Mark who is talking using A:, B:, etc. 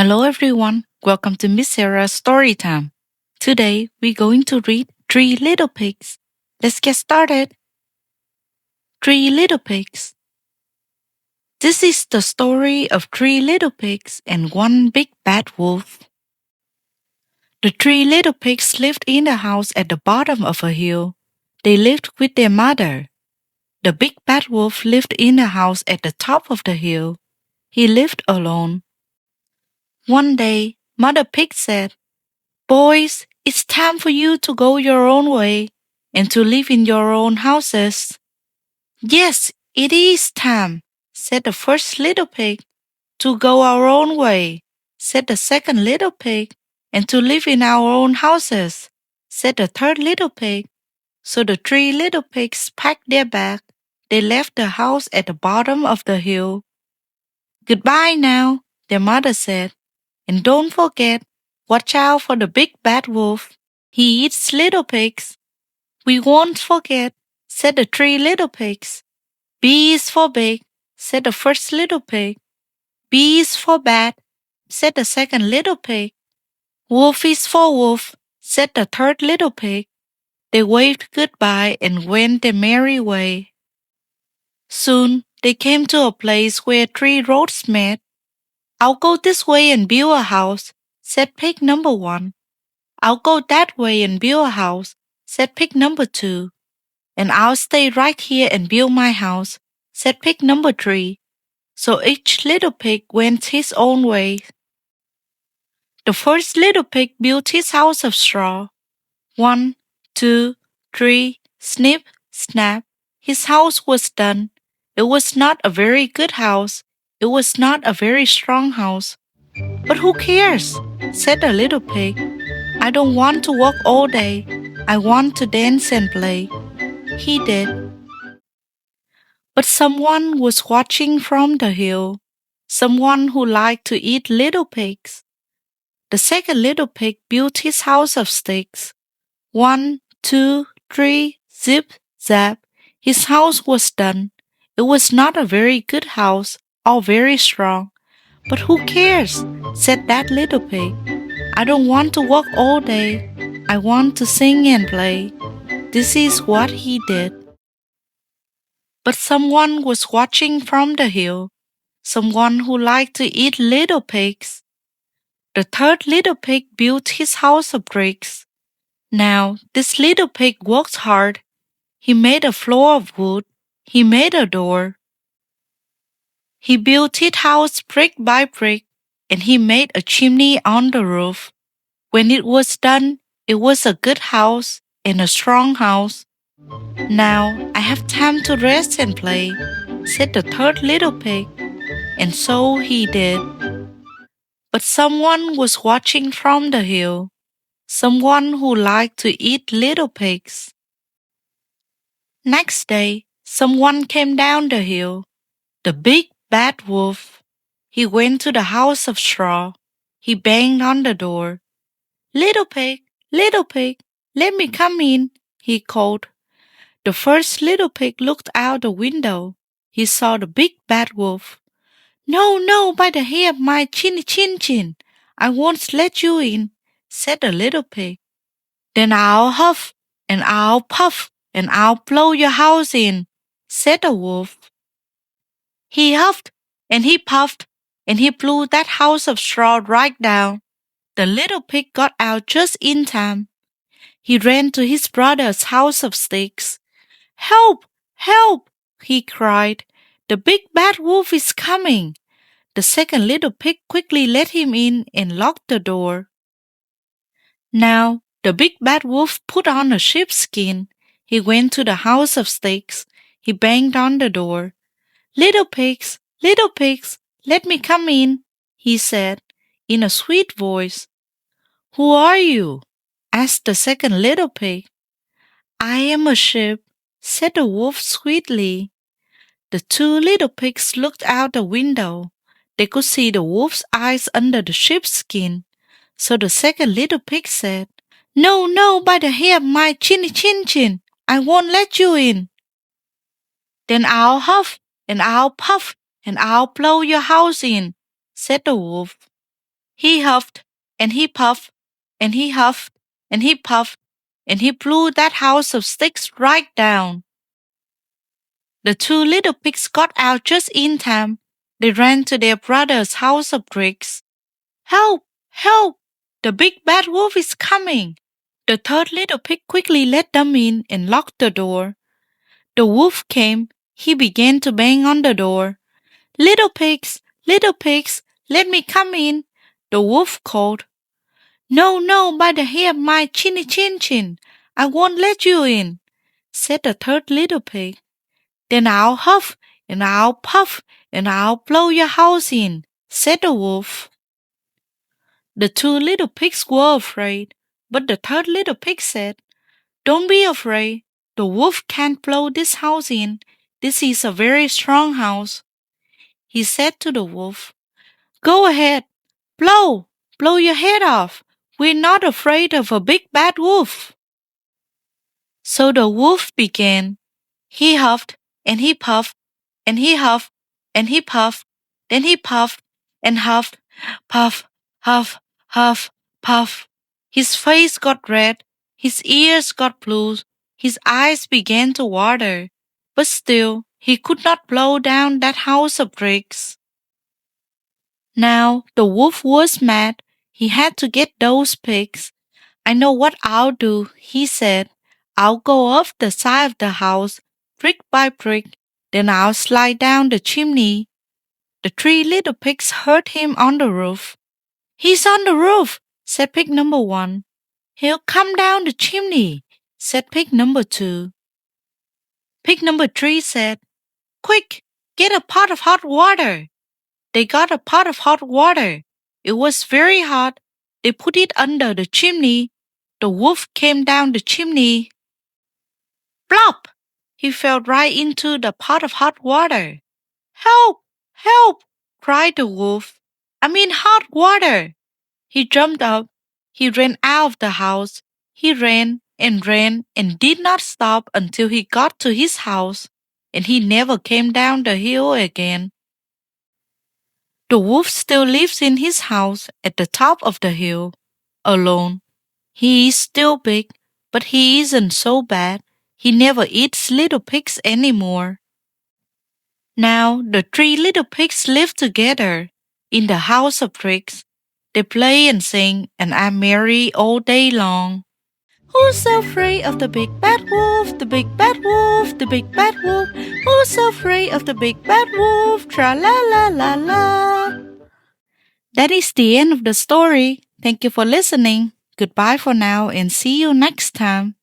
A: Hello everyone, welcome to Miss Sarah's Storytime. Today we're going to read Three Little Pigs. Let's get started. Three Little Pigs. This is the story of three little pigs and one big bad wolf. The three little pigs lived in a house at the bottom of a hill. They lived with their mother. The big bad wolf lived in a house at the top of the hill. He lived alone. One day, Mother Pig said, "Boys, it's time for you to go your own way and to live in your own houses." "Yes, it is time," said the first little pig. "To go our own way," said the second little pig. "And to live in our own houses," said the third little pig. So the three little pigs packed their bag. They left the house at the bottom of the hill. "Goodbye now," their mother said. "And don't forget, watch out for the big bad wolf. He eats little pigs." "We won't forget," said the three little pigs. "B is for big," said the first little pig. "B is for bad," said the second little pig. "Wolf is for wolf," said the third little pig. They waved goodbye and went their merry way. Soon they came to a place where three roads met. "I'll go this way and build a house," said pig number one. "I'll go that way and build a house," said pig number two. "And I'll stay right here and build my house," said pig number three. So each little pig went his own way. The first little pig built his house of straw. 1, 2, 3, snip, snap. His house was done. It was not a very good house. It was not a very strong house. "But who cares?" said the little pig. "I don't want to work all day. I want to dance and play." He did. But someone was watching from the hill, someone who liked to eat little pigs. The second little pig built his house of sticks. 1, 2, 3, zip, zap. His house was done. It was not a very good house or very strong. "But who cares?" said that little pig. "I don't want to work all day. I want to sing and play." This is what he did. But someone was watching from the hill, someone who liked to eat little pigs. The third little pig built his house of bricks. Now this little pig worked hard. He made a floor of wood. He made a door. He built his house brick by brick, and he made a chimney on the roof. When it was done, it was a good house and a strong house. "Now I have time to rest and play," said the third little pig, and so he did. But someone was watching from the hill, someone who liked to eat little pigs. Next day, someone came down the hill, the big bad wolf. He went to the house of straw. He banged on the door. Little pig, let me come in," he called. The first little pig looked out the window. He saw the big bad wolf. "No, no, by the hair of my chinny chin chin, I won't let you in," said the little pig. "Then I'll huff, and I'll puff, and I'll blow your house in," said the wolf. He huffed, and he puffed, and he blew that house of straw right down. The little pig got out just in time. He ran to his brother's house of sticks. "Help! Help!" he cried. "The big bad wolf is coming." The second little pig quickly let him in and locked the door. Now the big bad wolf put on a sheepskin. He went to the house of sticks. He banged on the door. Little pigs, let me come in," he said in a sweet voice. "Who are you?" asked the second little pig. "I am a sheep," said the wolf sweetly. The two little pigs looked out the window. They could see the wolf's eyes under the sheepskin. So the second little pig said, "No, no, by the hair of my chinny chin chin, I won't let you in." "Then I'll huff, and I'll puff, and I'll blow your house in," said the wolf. He huffed, and he puffed, and he huffed, and he puffed, and he blew that house of sticks right down. The two little pigs got out just in time. They ran to their brother's house of bricks. Help! Help! The big bad wolf is coming! The third little pig quickly let them in and locked the door. The wolf came. He began to bang on the door. Little pigs, let me come in, the wolf called. No, no, by the hair of my chinny chin chin, I won't let you in, said the third little pig. Then I'll huff, and I'll puff, and I'll blow your house in, said the wolf. The two little pigs were afraid, but the third little pig said, Don't be afraid, the wolf can't blow this house in. This is a very strong house. He said to the wolf, Go ahead, blow your head off. We're not afraid of a big bad wolf. So the wolf began. He huffed, and he puffed, and he huffed, and he puffed. Then he puffed and huffed, puff, huff, huff, puff. His face got red, his ears got blue, his eyes began to water. But still, he could not blow down that house of bricks. Now the wolf was mad. He had to get those pigs. I know what I'll do, he said. I'll go off the side of the house, brick by brick, then I'll slide down the chimney. The three little pigs heard him on the roof. He's on the roof, said pig number 1. He'll come down the chimney, said pig number 2. Pig number 3 said, Quick, get a pot of hot water. They got a pot of hot water. It was very hot. They put it under the chimney. The wolf came down the chimney. Plop! He fell right into the pot of hot water. Help! Help! Cried the wolf. I'm in hot water. He jumped up. He ran out of the house. He ran and did not stop until he got to his house, and he never came down the hill again. The wolf still lives in his house at the top of the hill, alone. He is still big, but he isn't so bad. He never eats little pigs anymore. Now the three little pigs live together in the house of bricks. They play and sing and are merry all day long. Who's afraid of the big bad wolf, the big bad wolf, the big bad wolf? Who's afraid of the big bad wolf? Tra-la-la-la-la. That is the end of the story. Thank you for listening. Goodbye for now and see you next time.